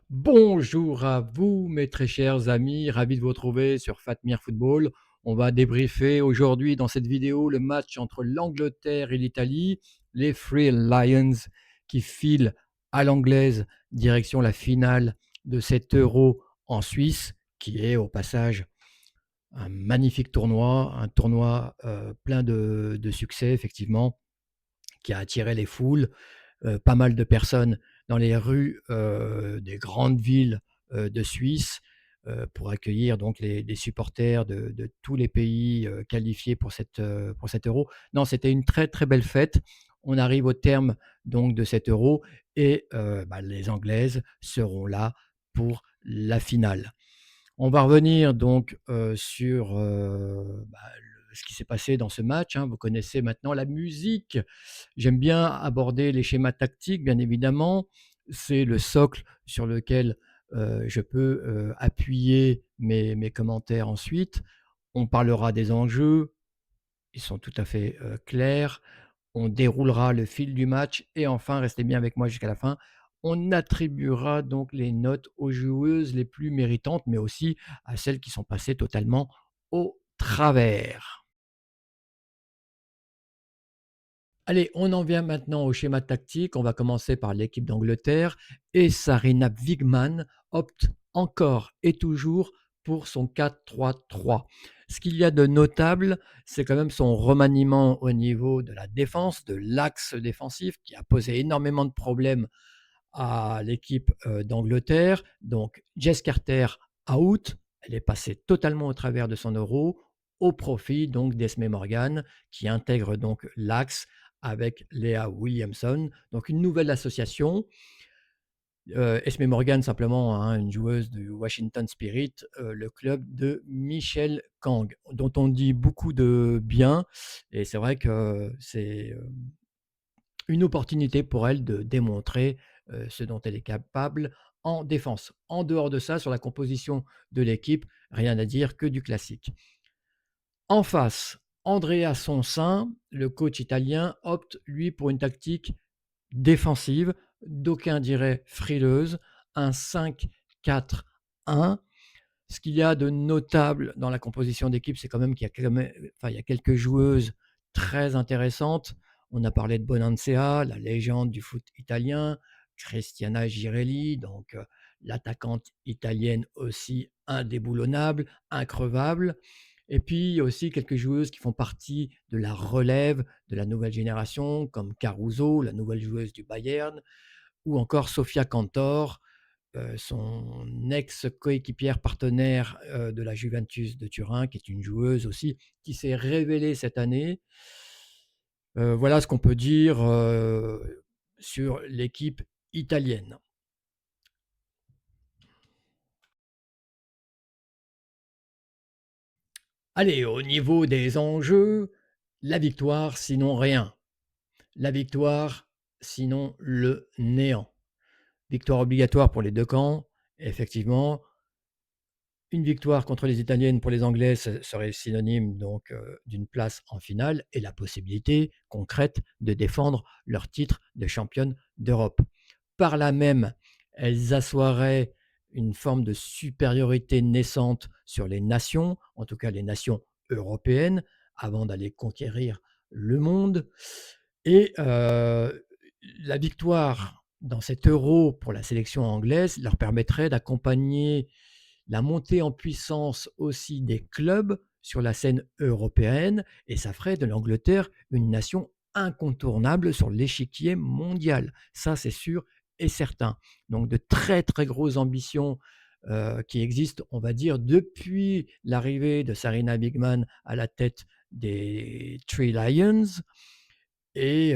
Bonjour à vous, mes très chers amis, ravi de vous retrouver sur Fatmir Football. On va débriefer aujourd'hui dans cette vidéo le match entre l'Angleterre et l'Italie, les Three Lions qui filent à l'anglaise direction la finale de cet Euro en Suisse, qui est au passage un magnifique tournoi, un tournoi plein de succès effectivement, qui a attiré les foules, pas mal de personnes dans les rues des grandes villes de Suisse pour accueillir donc les supporters de tous les pays qualifiés pour cet euro. Non, c'était une très très belle fête. On arrive au terme donc de cet euro et les Anglaises seront là pour la finale. On va revenir donc sur ce qui s'est passé dans ce match, hein. Vous connaissez maintenant la musique. J'aime bien aborder les schémas tactiques, bien évidemment. C'est le socle sur lequel je peux appuyer mes commentaires ensuite. On parlera des enjeux, ils sont tout à fait clairs. On déroulera le fil du match et enfin, restez bien avec moi jusqu'à la fin, on attribuera donc les notes aux joueuses les plus méritantes, mais aussi à celles qui sont passées totalement au travers. Allez, on en vient maintenant au schéma tactique. On va commencer par l'équipe d'Angleterre et Sarina Wiegman opte encore et toujours pour son 4-3-3. Ce qu'il y a de notable, c'est quand même son remaniement au niveau de la défense, de l'axe défensif, qui a posé énormément de problèmes à l'équipe d'Angleterre. Donc, Jess Carter out, elle est passée totalement au travers de son euro, au profit donc d'Esme Morgan, qui intègre donc l'axe avec Léa Williamson. Donc, une nouvelle association. Esme Morgan, simplement, hein, une joueuse du Washington Spirit, le club de Michel Kang, dont on dit beaucoup de bien. Et c'est vrai que c'est une opportunité pour elle de démontrer ce dont elle est capable en défense. En dehors de ça, sur la composition de l'équipe, rien à dire que du classique. En face, Andrea Sonsin, le coach italien, opte, lui, pour une tactique défensive, d'aucuns diraient frileuse, un 5-4-1. Ce qu'il y a de notable dans la composition d'équipe, c'est quand même qu'il y a, il y a quelques joueuses très intéressantes. On a parlé de Bonansea, la légende du foot italien, Cristiana Girelli, donc l'attaquante italienne aussi indéboulonnable, increvable. Et puis aussi quelques joueuses qui font partie de la relève de la nouvelle génération, comme Caruso, la nouvelle joueuse du Bayern, ou encore Sofia Cantor, son ex-coéquipière partenaire de la Juventus de Turin, qui est une joueuse aussi qui s'est révélée cette année. Voilà ce qu'on peut dire sur l'équipe italienne. Allez, au niveau des enjeux, la victoire, sinon rien. La victoire, sinon le néant. Victoire obligatoire pour les deux camps, effectivement. Une victoire contre les Italiennes pour les Anglaises serait synonyme donc d'une place en finale et la possibilité concrète de défendre leur titre de championne d'Europe. Par là même, elles assoiraient une forme de supériorité naissante sur les nations, en tout cas les nations européennes, avant d'aller conquérir le monde. Et la victoire dans cet euro pour la sélection anglaise leur permettrait d'accompagner la montée en puissance aussi des clubs sur la scène européenne, et ça ferait de l'Angleterre une nation incontournable sur l'échiquier mondial. Ça, c'est sûr et certain. Donc de très très grosses ambitions qui existent, on va dire, depuis l'arrivée de Sarina Bigman à la tête des Three Lions, et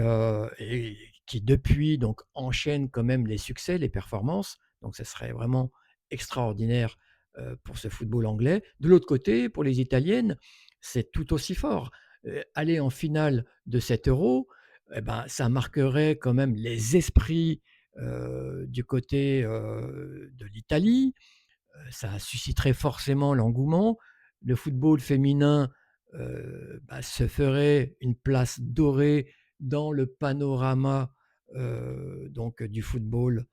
qui depuis donc enchaîne quand même les succès, les performances. Donc ça serait vraiment extraordinaire pour ce football anglais. De l'autre côté, pour les Italiennes, c'est tout aussi fort. Aller en finale de cet Euro, eh ben, ça marquerait quand même les esprits du côté de l'Italie. Ça susciterait forcément l'engouement. Le football féminin se ferait une place dorée dans le panorama donc du football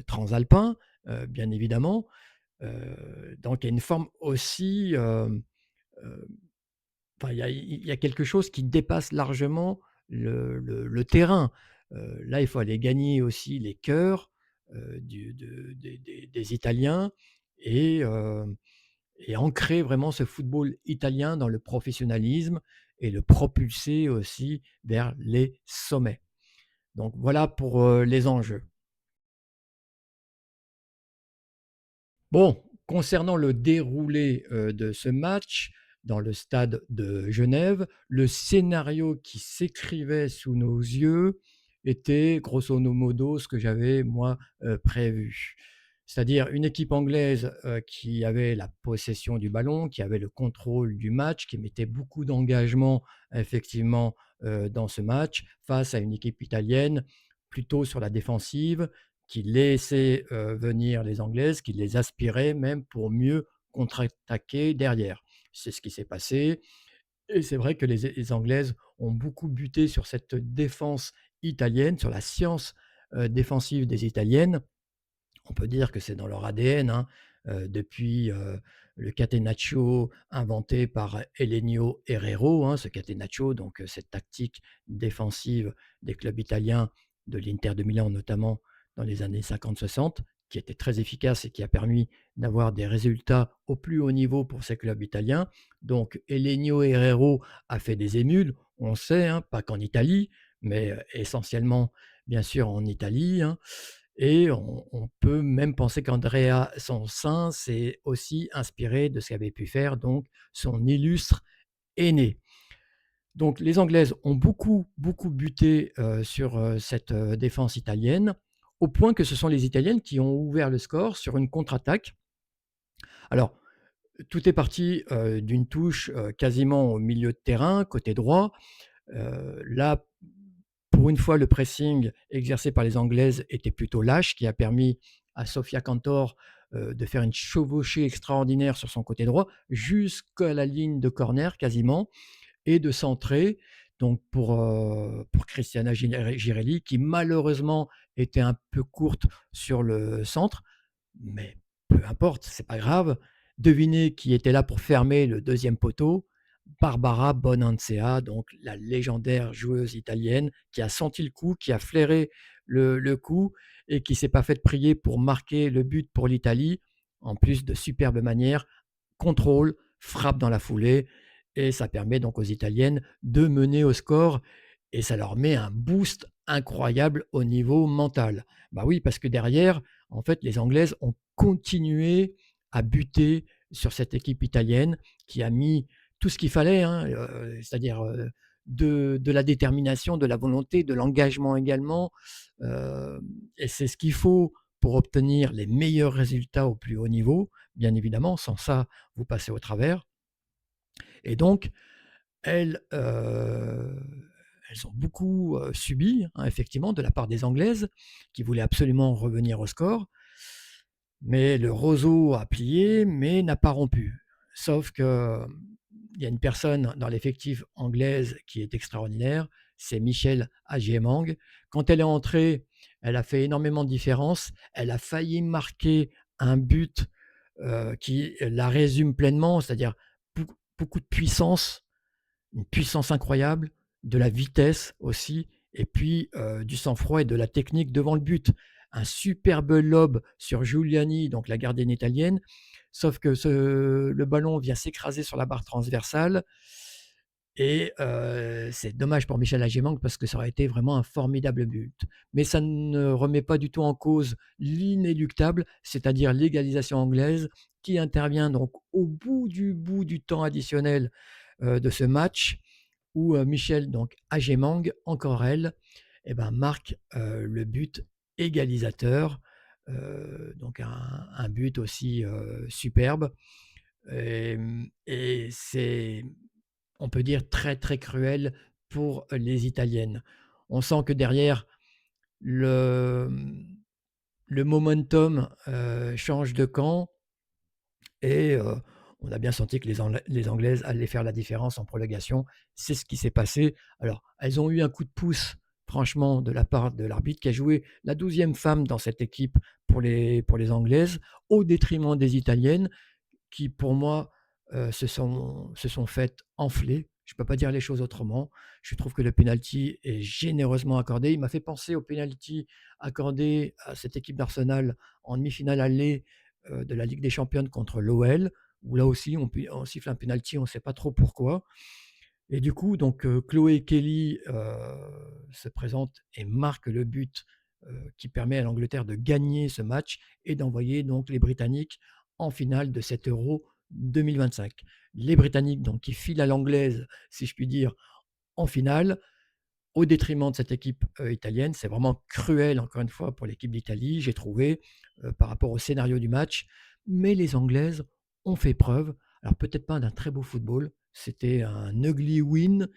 transalpin. bien évidemment. Donc il y a une forme aussi, heu, enfin il y a quelque chose qui dépasse largement le terrain. Là, il faut aller gagner aussi les cœurs, du de des Italiens et et ancrer vraiment ce football italien dans le professionnalisme et le propulser aussi vers les sommets. Donc voilà pour, les enjeux. Bon, concernant le déroulé, de ce match dans le stade de Genève, le scénario qui s'écrivait sous nos yeux était grosso modo ce que j'avais moi, prévu. C'est-à-dire une équipe anglaise, qui avait la possession du ballon, qui avait le contrôle du match, qui mettait beaucoup d'engagement effectivement, dans ce match, face à une équipe italienne plutôt sur la défensive, qui laissait, venir les Anglaises, qui les aspirait même pour mieux contre-attaquer derrière. C'est ce qui s'est passé et c'est vrai que les Anglaises ont beaucoup buté sur cette défense italienne, sur la science, défensive des Italiennes. On peut dire que c'est dans leur ADN, hein, depuis, le catenaccio inventé par Helenio Herrero, hein, ce catenaccio, donc cette tactique défensive des clubs italiens, de l'Inter de Milan notamment dans les années 50-60, qui était très efficace et qui a permis d'avoir des résultats au plus haut niveau pour ces clubs italiens. Donc Helenio Herrero a fait des émules, on sait, hein, pas qu'en Italie, mais essentiellement, bien sûr, en Italie, hein. Et on peut même penser qu'Andrea Sansin s'est aussi inspiré de ce qu'avait pu faire donc son illustre aîné. Donc les Anglaises ont beaucoup, beaucoup buté, sur, cette, défense italienne, au point que ce sont les Italiennes qui ont ouvert le score sur une contre-attaque. Alors, tout est parti, d'une touche, quasiment au milieu de terrain, côté droit. Là, pour une fois, le pressing exercé par les Anglaises était plutôt lâche, qui a permis à Sofia Cantor, de faire une chevauchée extraordinaire sur son côté droit, jusqu'à la ligne de corner quasiment et de centrer donc pour Christiana Girelli qui malheureusement était un peu courte sur le centre, mais peu importe, c'est pas grave. Devinez qui était là pour fermer le deuxième poteau? Barbara Bonansea, donc la légendaire joueuse italienne qui a senti le coup, qui a flairé le coup et qui s'est pas faite prier pour marquer le but pour l'Italie, en plus de superbes manières, contrôle, frappe dans la foulée et ça permet donc aux Italiennes de mener au score et ça leur met un boost incroyable au niveau mental. Bah oui, parce que derrière, en fait, les Anglaises ont continué à buter sur cette équipe italienne qui a mis tout ce qu'il fallait, hein, c'est-à-dire, de la détermination, de la volonté, de l'engagement également, et c'est ce qu'il faut pour obtenir les meilleurs résultats au plus haut niveau, bien évidemment. Sans ça, vous passez au travers et donc elles, elles ont beaucoup, subi, hein, effectivement, de la part des Anglaises qui voulaient absolument revenir au score. Mais le roseau a plié, mais n'a pas rompu. Sauf que, il y a une personne dans l'effectif anglaise qui est extraordinaire, c'est Michèle Agyemang. Quand elle est entrée, elle a fait énormément de différence. Elle a failli marquer un but, qui la résume pleinement, c'est-à-dire beaucoup de puissance, une puissance incroyable, de la vitesse aussi, et puis du sang-froid et de la technique devant le but. Un superbe lob sur Giuliani, donc la gardienne italienne, sauf que le ballon vient s'écraser sur la barre transversale et c'est dommage pour Michel Agyemang parce que ça aurait été vraiment un formidable but. Mais ça ne remet pas du tout en cause l'inéluctable, c'est-à-dire l'égalisation anglaise qui intervient donc au bout du temps additionnel, de ce match où, Michel donc Agyemang, encore elle, et ben, marque, le but égalisateur, donc un but aussi, superbe, et c'est, on peut dire, très, très cruel pour les Italiennes. On sent que derrière le, le momentum, change de camp et on a bien senti que les Anglaises allaient faire la différence en prolongation. C'est ce qui s'est passé. Alors, elles ont eu un coup de pouce franchement, de la part de l'arbitre qui a joué la 12e femme dans cette équipe pour les Anglaises, au détriment des Italiennes qui, pour moi, se sont faites enfler. Je ne peux pas dire les choses autrement. Je trouve que le penalty est généreusement accordé. Il m'a fait penser au penalty accordé à cette équipe d'Arsenal en demi-finale aller, de la Ligue des Champions contre l'OL, où là aussi on siffle un penalty, on ne sait pas trop pourquoi. Et du coup, donc, Chloé Kelly, se présente et marque le but, qui permet à l'Angleterre de gagner ce match et d'envoyer donc les Britanniques en finale de cet Euro 2025. Les Britanniques donc qui filent à l'anglaise, si je puis dire, en finale, au détriment de cette équipe, italienne. C'est vraiment cruel encore une fois pour l'équipe d'Italie, j'ai trouvé, par rapport au scénario du match. Mais les Anglaises ont fait preuve, alors peut-être pas d'un très beau football, c'était un ugly win,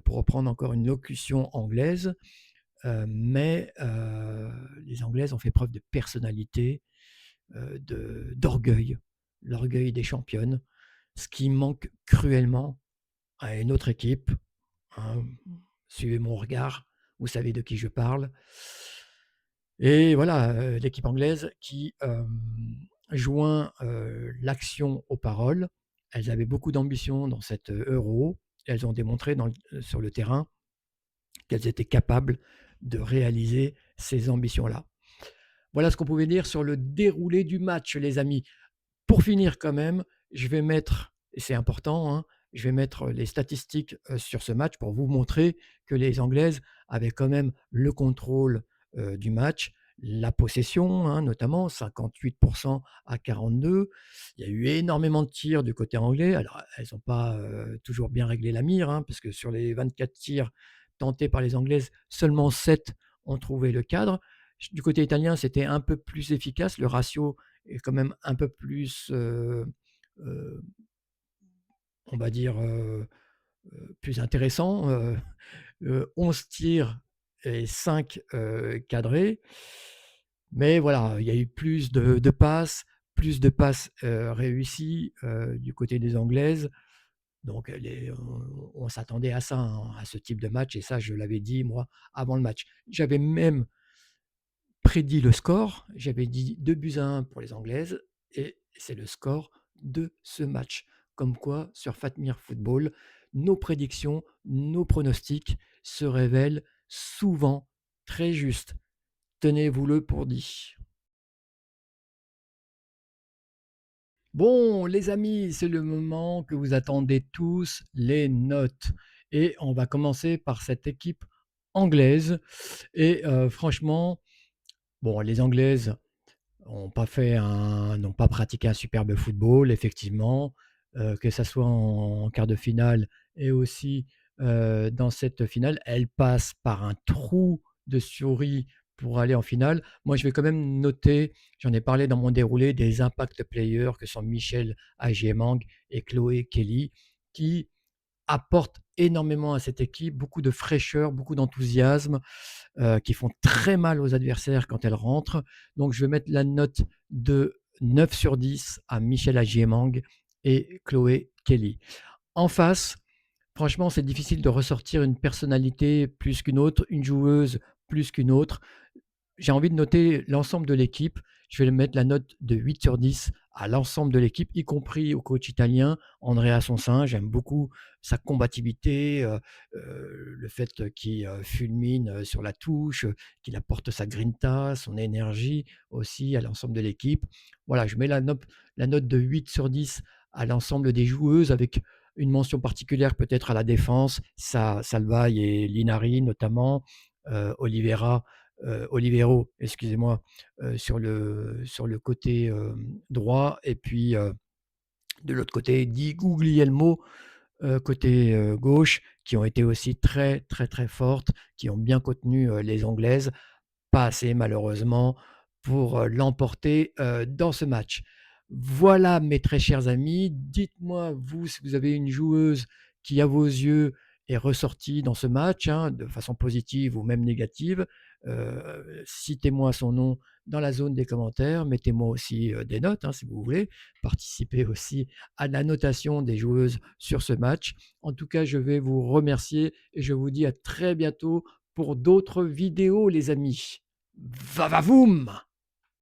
pour reprendre encore une locution anglaise, mais les Anglaises ont fait preuve de personnalité, d'orgueil, l'orgueil des championnes, ce qui manque cruellement à une autre équipe, hein. Suivez mon regard, vous savez de qui je parle. Et voilà, l'équipe anglaise qui, joint, l'action aux paroles. Elles avaient beaucoup d'ambition dans cet, Euro. Elles ont démontré sur le terrain qu'elles étaient capables de réaliser ces ambitions-là. Voilà ce qu'on pouvait dire sur le déroulé du match, les amis. Pour finir quand même, je vais mettre, et c'est important, hein, je vais mettre les statistiques, sur ce match pour vous montrer que les Anglaises avaient quand même le contrôle, du match, la possession, hein, notamment 58 à 42. Il y a eu énormément de tirs du côté anglais. Alors elles n'ont pas, toujours bien réglé la mire, hein, parce que sur les 24 tirs tentés par les Anglaises, seulement 7 ont trouvé le cadre. Du côté italien, c'était un peu plus efficace. Le ratio est quand même un peu plus, heu, on va dire, plus intéressant, 11 tirs et 5 cadrés. Mais voilà, il y a eu plus de passes, réussies, du côté des Anglaises. Donc on s'attendait à ça, hein, à ce type de match et ça, je l'avais dit moi avant le match. J'avais même prédit le score. J'avais dit 2-1 pour les Anglaises et c'est le score de ce match. Comme quoi, sur Fatmir Football, nos prédictions, nos pronostics se révèlent souvent très justes. Tenez-vous-le pour dit. Bon, les amis, c'est le moment que vous attendez tous, les notes. Et on va commencer par cette équipe anglaise. Et franchement, bon, les Anglaises n'ont pas pratiqué un superbe football, effectivement, que ça soit en quart de finale et aussi, dans cette finale. Elles passent par un trou de souris pour aller en finale. Moi, je vais quand même noter, j'en ai parlé dans mon déroulé, des impact players que sont Michel Agiemang et Chloé Kelly, qui apportent énormément à cette équipe, beaucoup de fraîcheur, beaucoup d'enthousiasme, qui font très mal aux adversaires quand elles rentrent. Donc je vais mettre la note de 9 sur 10 à Michel Agiemang et Chloé Kelly. En face, franchement, c'est difficile de ressortir une personnalité plus qu'une autre, une joueuse plus qu'une autre. J'ai envie de noter l'ensemble de l'équipe. Je vais mettre la note de 8 sur 10 à l'ensemble de l'équipe, y compris au coach italien, Andrea Sonsin. J'aime beaucoup sa combativité, le fait qu'il fulmine sur la touche, qu'il apporte sa grinta, son énergie aussi à l'ensemble de l'équipe. Voilà, je mets la note de 8 sur 10 à l'ensemble des joueuses avec une mention particulière peut-être à la défense, Salvaille et Linari notamment, Oliveira Olivero, excusez-moi, sur le côté, droit et puis, de l'autre côté, Di Guglielmo, côté, gauche, qui ont été aussi très, très, très fortes, qui ont bien contenu, les Anglaises. Pas assez malheureusement pour, l'emporter, dans ce match. Voilà mes très chers amis, dites-moi vous si vous avez une joueuse qui à vos yeux est ressortie dans ce match, hein, de façon positive ou même négative. Citez-moi son nom dans la zone des commentaires, mettez-moi aussi, des notes, hein, si vous voulez. Participez aussi à la notation des joueuses sur ce match. En tout cas, je vais vous remercier et je vous dis à très bientôt pour d'autres vidéos les amis. Va va voum!